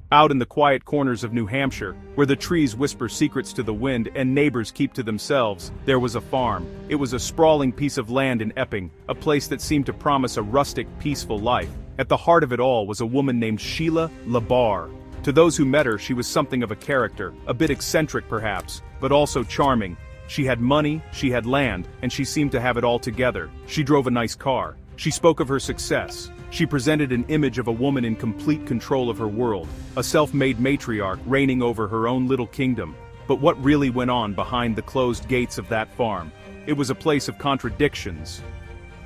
Out in the quiet corners of New Hampshire, where the trees whisper secrets to the wind and neighbors keep to themselves, there was a farm. It was a sprawling piece of land in Epping, a place that seemed to promise a rustic, peaceful life. At the heart of it all was a woman named Sheila LaBarre. To those who met her, she was something of a character, a bit eccentric perhaps, but also charming. She had money, she had land, and she seemed to have it all together. She drove a nice car. She spoke of her success. She presented an image of a woman in complete control of her world, a self-made matriarch reigning over her own little kingdom. But what really went on behind the closed gates of that farm? It was a place of contradictions.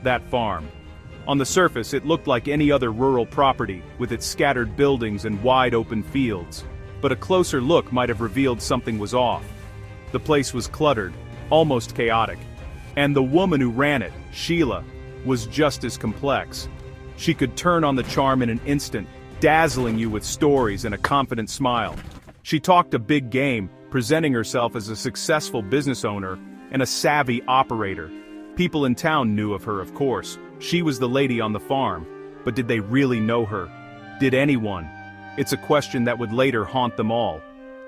That farm. On the surface, it looked like any other rural property, with its scattered buildings and wide open fields. But a closer look might have revealed something was off. The place was cluttered, almost chaotic. And the woman who ran it, Sheila, was just as complex. She could turn on the charm in an instant, dazzling you with stories and a confident smile. She talked a big game, presenting herself as a successful business owner and a savvy operator. People in town knew of her, of course. She was the lady on the farm. But did they really know her? Did anyone? It's a question that would later haunt them all.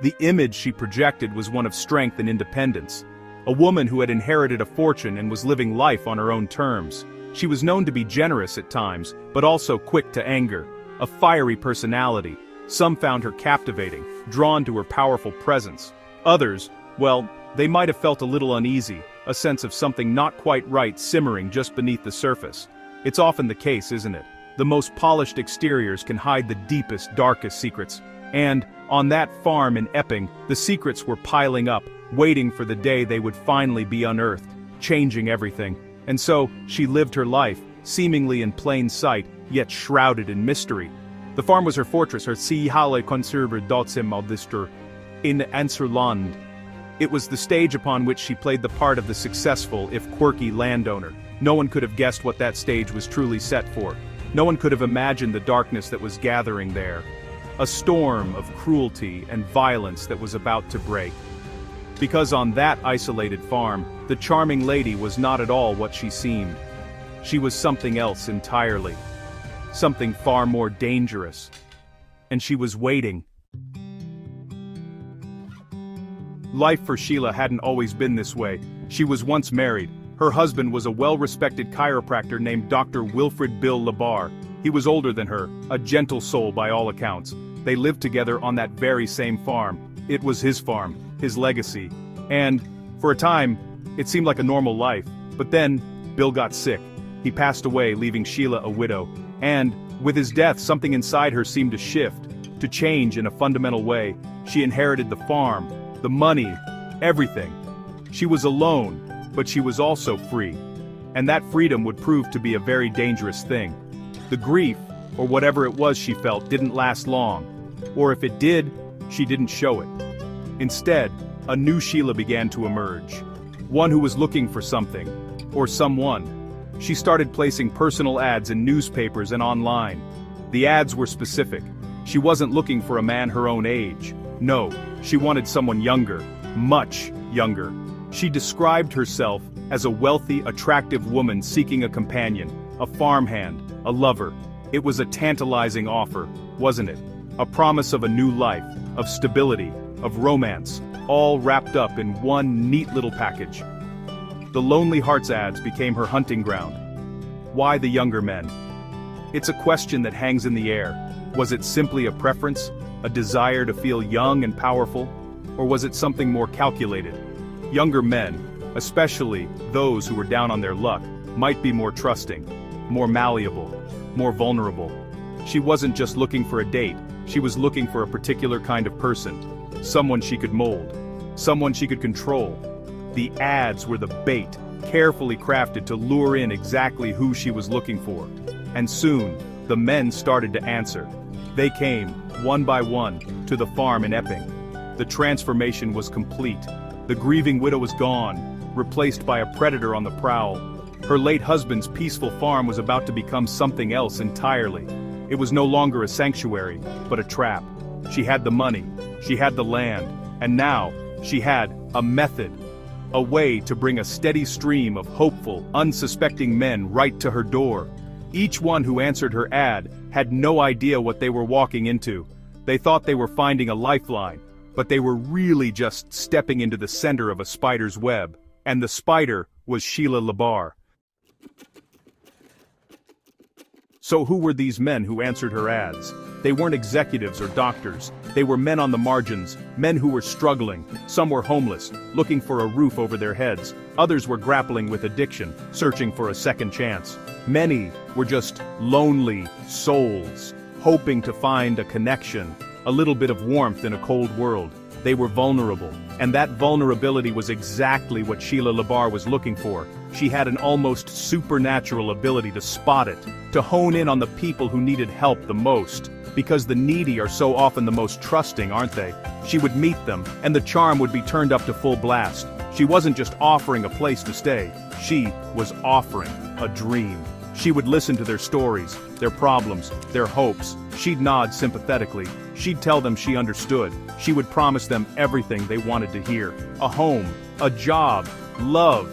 The image she projected was one of strength and independence. A woman who had inherited a fortune and was living life on her own terms. She was known to be generous at times, but also quick to anger. A fiery personality. Some found her captivating, drawn to her powerful presence. Others, well, they might have felt a little uneasy, a sense of something not quite right simmering just beneath the surface. It's often the case, isn't it? The most polished exteriors can hide the deepest, darkest secrets. And, on that farm in Epping, the secrets were piling up, waiting for the day they would finally be unearthed, changing everything. And so, she lived her life, seemingly in plain sight, yet shrouded in mystery. The farm was her fortress, her Sehala conserver Dotsimaldistur in Anserland. It was the stage upon which she played the part of the successful, if quirky, landowner. No one could have guessed what that stage was truly set for. No one could have imagined the darkness that was gathering there. A storm of cruelty and violence that was about to break. Because on that isolated farm, the charming lady was not at all what she seemed. She was something else entirely. Something far more dangerous. And she was waiting. Life for Sheila hadn't always been this way. She was once married. Her husband was a well-respected chiropractor named Dr. Wilfred Bill LaBarre. He was older than her, a gentle soul by all accounts. They lived together on that very same farm. It was his farm, his legacy. And, for a time, it seemed like a normal life. But then, Bill got sick. He passed away, leaving Sheila a widow. And, with his death, something inside her seemed to shift, to change in a fundamental way. She inherited the farm, the money, everything. She was alone, but she was also free. And that freedom would prove to be a very dangerous thing. The grief, or whatever it was she felt, didn't last long. Or if it did, she didn't show it. Instead, a new Sheila began to emerge. One who was looking for something, or someone. She started placing personal ads in newspapers and online. The ads were specific. She wasn't looking for a man her own age. No, she wanted someone younger, much younger. She described herself as a wealthy, attractive woman seeking a companion, a farmhand, a lover. It was a tantalizing offer, wasn't it? A promise of a new life, of stability, of romance, all wrapped up in one neat little package. The Lonely Hearts ads became her hunting ground. Why the younger men? It's a question that hangs in the air. Was it simply a preference, a desire to feel young and powerful? Or was it something more calculated? Younger men, especially those who were down on their luck, might be more trusting, more malleable, more vulnerable. She wasn't just looking for a date, she was looking for a particular kind of person. Someone she could mold, someone she could control. The ads were the bait, carefully crafted to lure in exactly who she was looking for. And soon, the men started to answer. They came, one by one, to the farm in Epping. The transformation was complete. The grieving widow was gone, replaced by a predator on the prowl. Her late husband's peaceful farm was about to become something else entirely. It was no longer a sanctuary, but a trap. She had the money, she had the land, and now, she had a method. A way to bring a steady stream of hopeful, unsuspecting men right to her door. Each one who answered her ad had no idea what they were walking into. They thought they were finding a lifeline, but they were really just stepping into the center of a spider's web. And the spider was Sheila LaBarre. So who were these men who answered her ads? They weren't executives or doctors. They were men on the margins, men who were struggling. Some were homeless, looking for a roof over their heads. Others were grappling with addiction, searching for a second chance. Many were just lonely souls, hoping to find a connection, a little bit of warmth in a cold world. They were vulnerable, and that vulnerability was exactly what Sheila LaBarre was looking for. She had an almost supernatural ability to spot it, to hone in on the people who needed help the most. Because the needy are so often the most trusting, aren't they? She would meet them, and the charm would be turned up to full blast. She wasn't just offering a place to stay, she was offering a dream. She would listen to their stories, their problems, their hopes. She'd nod sympathetically. She'd tell them she understood. She would promise them everything they wanted to hear. A home, a job, love.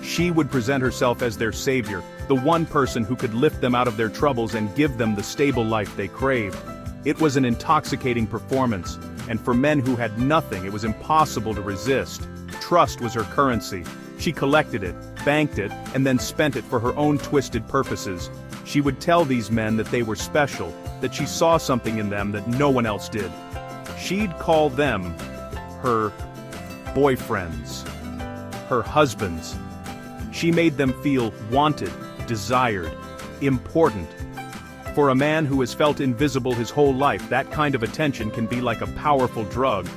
She would present herself as their savior, the one person who could lift them out of their troubles and give them the stable life they craved. It was an intoxicating performance, and for men who had nothing, it was impossible to resist. Trust was her currency. She collected it, banked it, and then spent it for her own twisted purposes. She would tell these men that they were special, that she saw something in them that no one else did. She'd call them her boyfriends, her husbands. She made them feel wanted, desired, important. For a man who has felt invisible his whole life, that kind of attention can be like a powerful drug.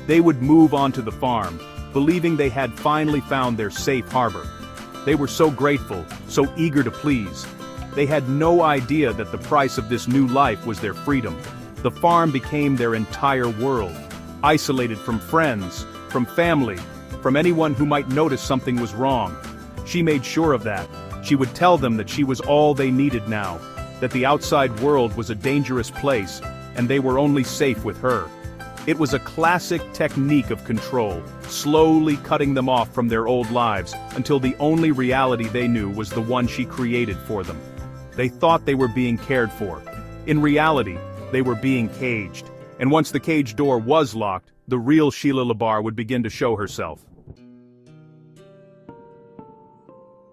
They would move onto the farm, believing they had finally found their safe harbor. They were so grateful, so eager to please. They had no idea that the price of this new life was their freedom. The farm became their entire world, isolated from friends, from family, from anyone who might notice something was wrong. She made sure of that. She would tell them that she was all they needed now, that the outside world was a dangerous place, and they were only safe with her. It was a classic technique of control, slowly cutting them off from their old lives until the only reality they knew was the one she created for them. They thought they were being cared for. In reality, they were being caged. And once the cage door was locked, the real Sheila LaBarre would begin to show herself.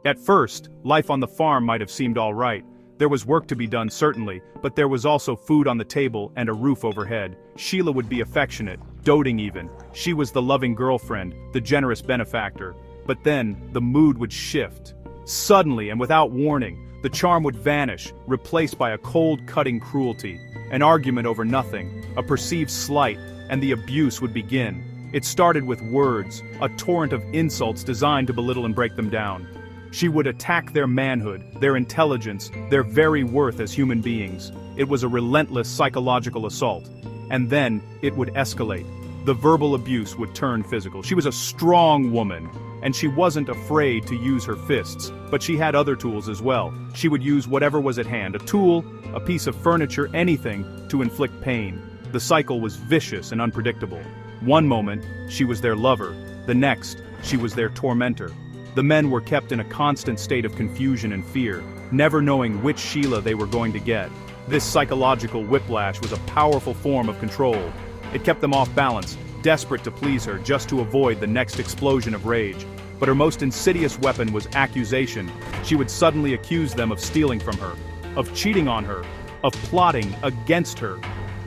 At first, life on the farm might have seemed all right. There was work to be done certainly, but there was also food on the table and a roof overhead. Sheila would be affectionate, doting even. She was the loving girlfriend, the generous benefactor. But then, the mood would shift. Suddenly and without warning, the charm would vanish, replaced by a cold, cutting cruelty. An argument over nothing, a perceived slight, and the abuse would begin. It started with words, a torrent of insults designed to belittle and break them down. She would attack their manhood, their intelligence, their very worth as human beings. It was a relentless psychological assault. And then, it would escalate. The verbal abuse would turn physical. She was a strong woman, and she wasn't afraid to use her fists, but she had other tools as well. She would use whatever was at hand, a tool, a piece of furniture, anything, to inflict pain. The cycle was vicious and unpredictable. One moment, she was their lover. The next, she was their tormentor. The men were kept in a constant state of confusion and fear, never knowing which Sheila they were going to get. This psychological whiplash was a powerful form of control. It kept them off balance, desperate to please her just to avoid the next explosion of rage. But her most insidious weapon was accusation. She would suddenly accuse them of stealing from her, of cheating on her, of plotting against her.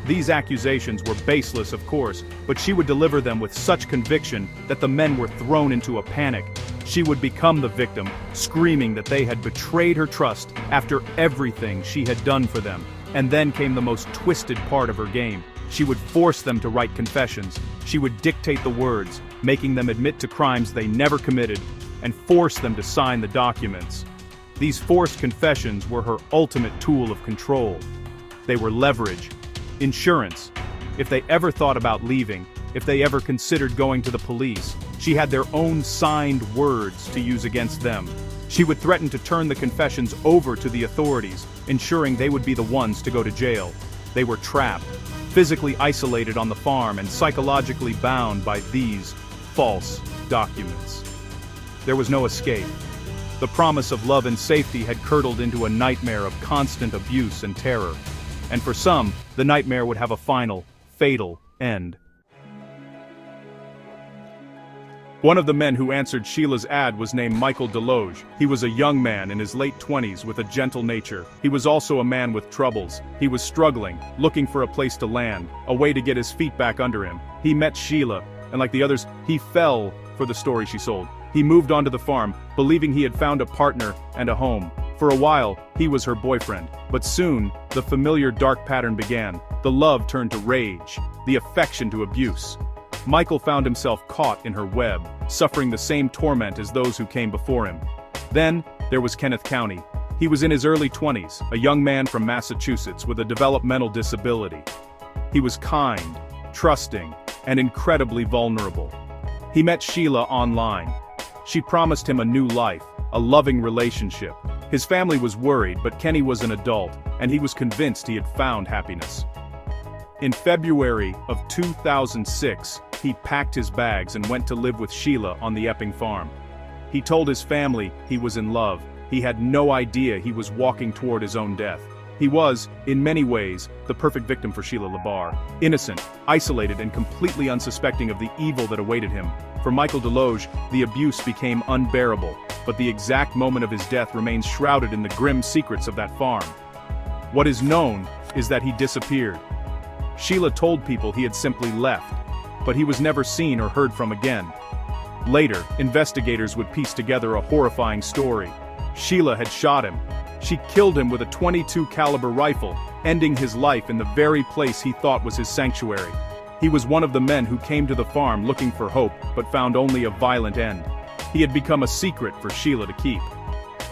These accusations were baseless, of course, but she would deliver them with such conviction that the men were thrown into a panic. She would become the victim, screaming that they had betrayed her trust after everything she had done for them. And then came the most twisted part of her game. She would force them to write confessions. She would dictate the words, making them admit to crimes they never committed, and force them to sign the documents. These forced confessions were her ultimate tool of control. They were leverage, insurance. If they ever thought about leaving, if they ever considered going to the police, she had their own signed words to use against them. She would threaten to turn the confessions over to the authorities, ensuring they would be the ones to go to jail. They were trapped, physically isolated on the farm and psychologically bound by these false documents. There was no escape. The promise of love and safety had curdled into a nightmare of constant abuse and terror. and for some, the nightmare would have a final, fatal end. One of the men who answered Sheila's ad was named Michael Deloge. He was a young man in his late 20s with a gentle nature. He was also a man with troubles. He was struggling, looking for a place to land, a way to get his feet back under him. He met Sheila, and like the others, he fell for the story she sold. He moved onto the farm, believing he had found a partner and a home. For a while, he was her boyfriend, but soon, the familiar dark pattern began. The love turned to rage, the affection to abuse. Michael found himself caught in her web, suffering the same torment as those who came before him. Then, there was Kenneth Countie. He was in his early 20s, a young man from Massachusetts with a developmental disability. He was kind, trusting, and incredibly vulnerable. He met Sheila online. She promised him a new life, a loving relationship. His family was worried, but Kenny was an adult, and he was convinced he had found happiness. In February of 2006, he packed his bags and went to live with Sheila on the Epping farm. He told his family he was in love. He had no idea he was walking toward his own death. He was, in many ways, the perfect victim for Sheila LaBarre. Innocent, isolated, and completely unsuspecting of the evil that awaited him. For Michael Deloge, the abuse became unbearable, but the exact moment of his death remains shrouded in the grim secrets of that farm. What is known is that he disappeared. Sheila told people he had simply left, but he was never seen or heard from again. Later, investigators would piece together a horrifying story. Sheila had shot him. She killed him with a .22 caliber rifle, ending his life in the very place he thought was his sanctuary. He was one of the men who came to the farm looking for hope, but found only a violent end. He had become a secret for Sheila to keep.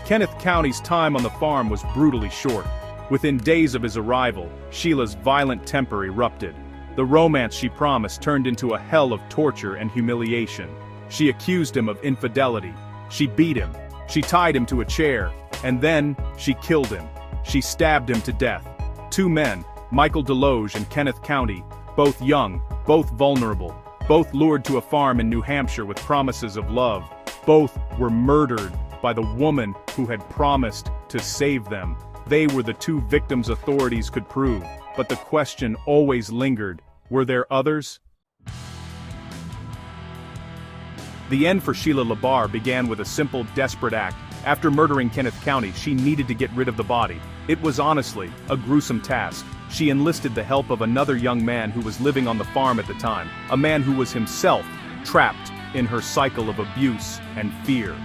Kenneth Countie's time on the farm was brutally short. Within days of his arrival, Sheila's violent temper erupted. The romance she promised turned into a hell of torture and humiliation. She accused him of infidelity. She beat him. She tied him to a chair. And then, she killed him. She stabbed him to death. Two men, Michael Deloge and Kenneth Countie, both young, both vulnerable, both lured to a farm in New Hampshire with promises of love. Both were murdered by the woman who had promised to save them. They were the two victims authorities could prove, but the question always lingered, were there others? The end for Sheila LaBarre began with a simple, desperate act. After murdering Kenneth Countie, she needed to get rid of the body. It was honestly a gruesome task. She enlisted the help of another young man who was living on the farm at the time, a man who was himself trapped in her cycle of abuse and fear.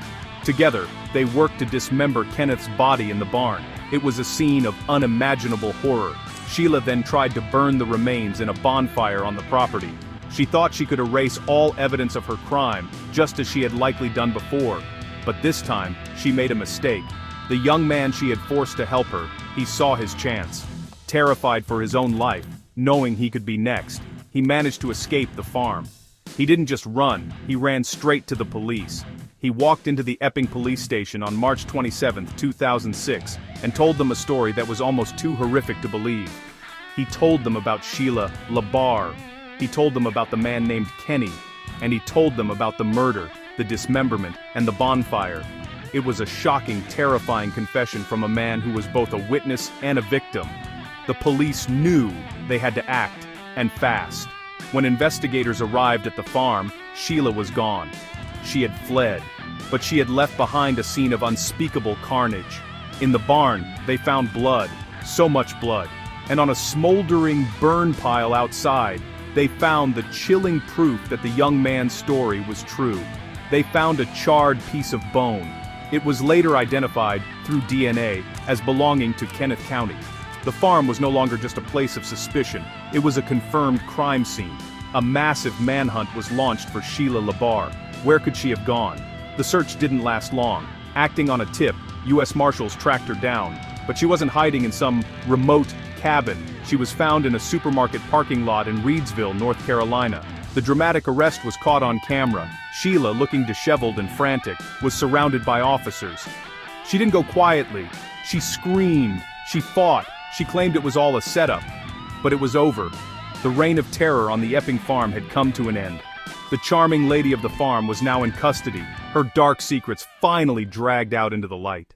Together, they worked to dismember Kenneth's body in the barn. It was a scene of unimaginable horror. Sheila then tried to burn the remains in a bonfire on the property. She thought she could erase all evidence of her crime, just as she had likely done before. But this time, she made a mistake. The young man she had forced to help her, he saw his chance. Terrified for his own life, knowing he could be next, he managed to escape the farm. He didn't just run, he ran straight to the police. He walked into the Epping police station on March 27, 2006, and told them a story that was almost too horrific to believe. He told them about Sheila LaBarre. He told them about the man named Kenny, and he told them about the murder, the dismemberment, and the bonfire. It was a shocking, terrifying confession from a man who was both a witness and a victim. The police knew they had to act, and fast. When investigators arrived at the farm, Sheila was gone. She had fled, but she had left behind a scene of unspeakable carnage. In the barn, they found blood, so much blood, and on a smoldering burn pile outside, they found the chilling proof that the young man's story was true. They found a charred piece of bone. It was later identified, through DNA, as belonging to Kenneth Countie. The farm was no longer just a place of suspicion, it was a confirmed crime scene. A massive manhunt was launched for Sheila LaBarre. Where could she have gone? The search didn't last long. Acting on a tip, U.S. Marshals tracked her down, but she wasn't hiding in some remote cabin. She was found in a supermarket parking lot in Reidsville, North Carolina. The dramatic arrest was caught on camera. Sheila, looking disheveled and frantic, was surrounded by officers. She didn't go quietly. She screamed. She fought. She claimed it was all a setup. But it was over. The reign of terror on the Epping farm had come to an end. The charming lady of the farm was now in custody, her dark secrets finally dragged out into the light.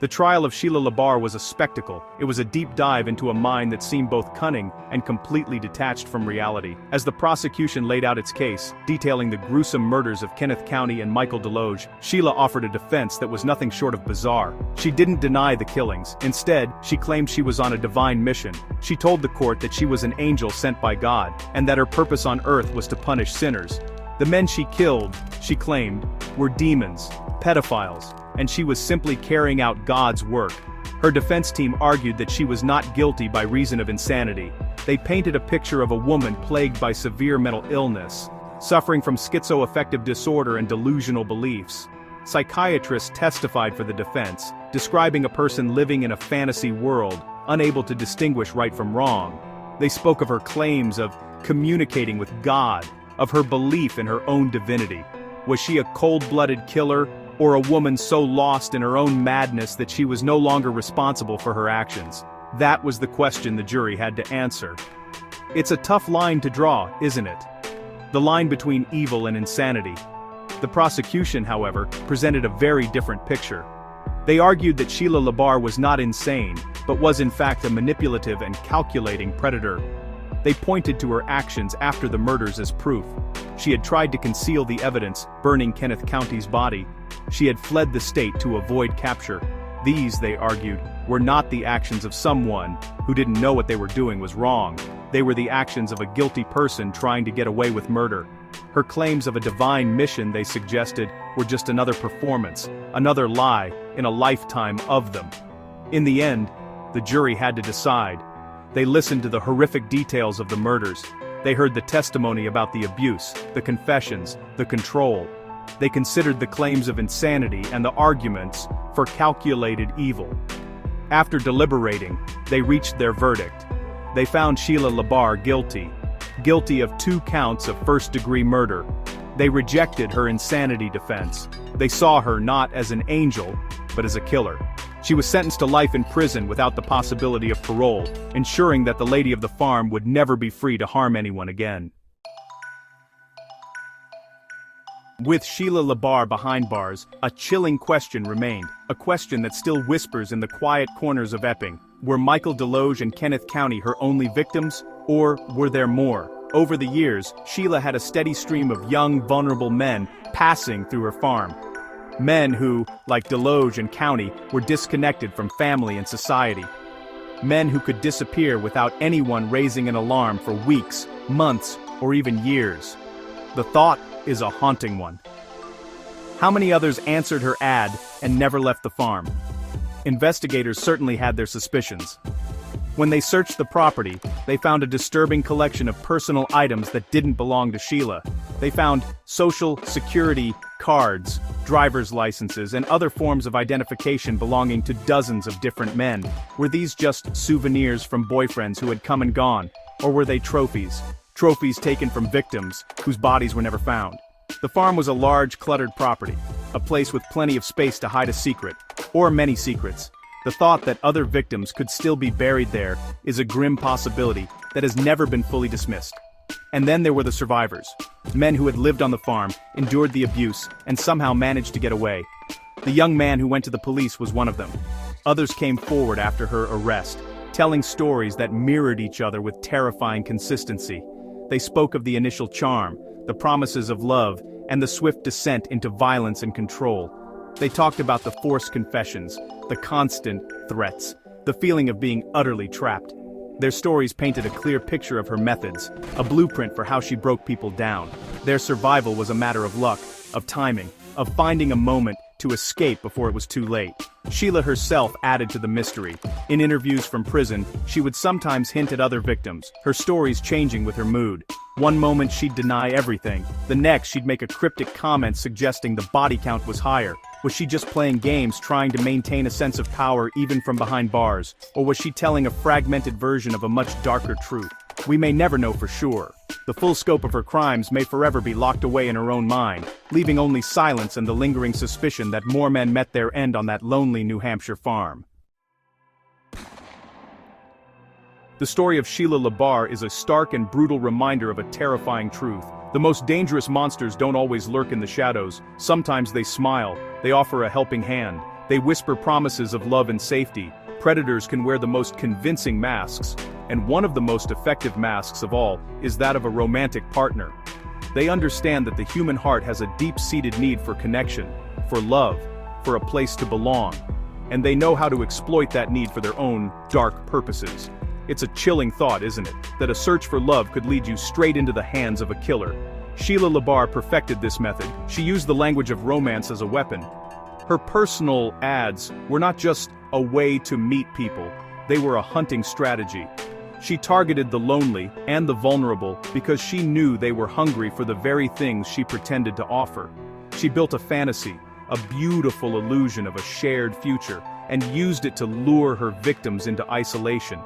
The trial of Sheila LaBarre was a spectacle. It was a deep dive into a mind that seemed both cunning and completely detached from reality. As the prosecution laid out its case, detailing the gruesome murders of Kenneth Countie and Michael Deloge, Sheila offered a defense that was nothing short of bizarre. She didn't deny the killings. Instead, she claimed she was on a divine mission. She told the court that she was an angel sent by God, and that her purpose on earth was to punish sinners. The men she killed, she claimed, were demons, pedophiles, and she was simply carrying out God's work. Her defense team argued that she was not guilty by reason of insanity. They painted a picture of a woman plagued by severe mental illness, suffering from schizoaffective disorder and delusional beliefs. Psychiatrists testified for the defense, describing a person living in a fantasy world, unable to distinguish right from wrong. They spoke of her claims of communicating with God, of her belief in her own divinity. Was she a cold-blooded killer, or a woman so lost in her own madness that she was no longer responsible for her actions? That was the question the jury had to answer. It's a tough line to draw, isn't it? The line between evil and insanity. The prosecution, however, presented a very different picture. They argued that Sheila LaBarre was not insane, but was in fact a manipulative and calculating predator. They pointed to her actions after the murders as proof. She had tried to conceal the evidence, burning Kenneth Countie's body. She had fled the state to avoid capture. These, they argued, were not the actions of someone who didn't know what they were doing was wrong. They were the actions of a guilty person trying to get away with murder. Her claims of a divine mission, they suggested, were just another performance, another lie, in a lifetime of them. In the end, the jury had to decide. They listened to the horrific details of the murders. They heard the testimony about the abuse, the confessions, the control. They considered the claims of insanity and the arguments for calculated evil. After deliberating, they reached their verdict. They found Sheila LaBarre guilty of 2 counts of first-degree murder. They rejected her insanity defense. They saw her not as an angel, but as a killer. She was sentenced to life in prison without the possibility of parole, ensuring that the lady of the farm would never be free to harm anyone again. With Sheila LaBarre behind bars, a chilling question remained, a question that still whispers in the quiet corners of Epping. Were Michael Deloge and Kenneth Countie her only victims, or were there more? Over the years, Sheila had a steady stream of young, vulnerable men passing through her farm. Men who, like Deloge and Countie, were disconnected from family and society. Men who could disappear without anyone raising an alarm for weeks, months, or even years. The thought is a haunting one. How many others answered her ad and never left the farm? Investigators certainly had their suspicions. When they searched the property, they found a disturbing collection of personal items that didn't belong to Sheila. They found social security cards, driver's licenses, and other forms of identification belonging to dozens of different men. Were these just souvenirs from boyfriends who had come and gone, or were they trophies? Trophies taken from victims whose bodies were never found. The farm was a large, cluttered property, a place with plenty of space to hide a secret, or many secrets. The thought that other victims could still be buried there is a grim possibility that has never been fully dismissed. And then there were the survivors, men who had lived on the farm, endured the abuse, and somehow managed to get away. The young man who went to the police was one of them. Others came forward after her arrest, telling stories that mirrored each other with terrifying consistency. They spoke of the initial charm, the promises of love, and the swift descent into violence and control. They talked about the forced confessions, the constant threats, the feeling of being utterly trapped. Their stories painted a clear picture of her methods, a blueprint for how she broke people down. Their survival was a matter of luck, of timing, of finding a moment to escape before it was too late. Sheila herself added to the mystery. In interviews from prison, she would sometimes hint at other victims, her stories changing with her mood. One moment she'd deny everything, the next she'd make a cryptic comment suggesting the body count was higher. Was she just playing games trying to maintain a sense of power even from behind bars, or was she telling a fragmented version of a much darker truth? We may never know for sure. The full scope of her crimes may forever be locked away in her own mind, leaving only silence and the lingering suspicion that more men met their end on that lonely New Hampshire farm. The story of Sheila LaBarre is a stark and brutal reminder of a terrifying truth. The most dangerous monsters don't always lurk in the shadows. Sometimes they smile, they offer a helping hand, They whisper promises of love and safety. Predators can wear the most convincing masks, and one of the most effective masks of all is that of a romantic partner. They understand that the human heart has a deep-seated need for connection, for love, for a place to belong, and they know how to exploit that need for their own dark purposes. It's a chilling thought, isn't it, that a search for love could lead you straight into the hands of a killer. Sheila LaBarre perfected this method. She used the language of romance as a weapon. Her personal ads were not just a way to meet people, they were a hunting strategy. She targeted the lonely and the vulnerable because she knew they were hungry for the very things she pretended to offer. She built a fantasy, a beautiful illusion of a shared future, and used it to lure her victims into isolation.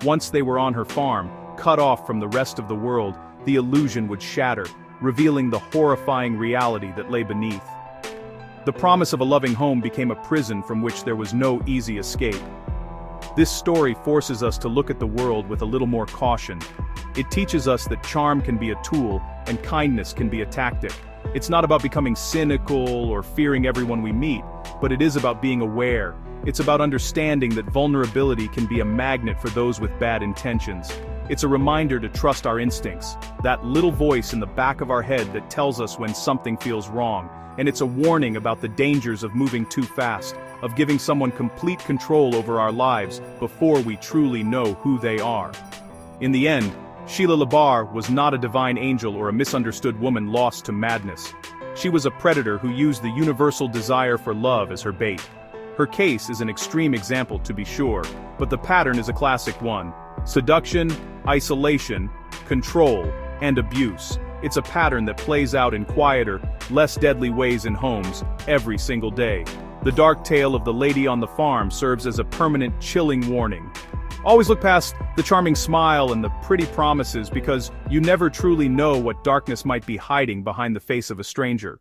Once they were on her farm, cut off from the rest of the world, the illusion would shatter, revealing the horrifying reality that lay beneath. The promise of a loving home became a prison from which there was no easy escape. This story forces us to look at the world with a little more caution. It teaches us that charm can be a tool, and kindness can be a tactic. It's not about becoming cynical or fearing everyone we meet, but it is about being aware. It's about understanding that vulnerability can be a magnet for those with bad intentions. It's a reminder to trust our instincts, that little voice in the back of our head that tells us when something feels wrong. And it's a warning about the dangers of moving too fast, of giving someone complete control over our lives before we truly know who they are. In the end, Sheila LaBarre was not a divine angel or a misunderstood woman lost to madness. She was a predator who used the universal desire for love as her bait. Her case is an extreme example, to be sure, but the pattern is a classic one. Seduction, isolation, control, and abuse. It's a pattern that plays out in quieter, less deadly ways in homes, every single day. The dark tale of the lady on the farm serves as a permanent, chilling warning. Always look past the charming smile and the pretty promises, because you never truly know what darkness might be hiding behind the face of a stranger.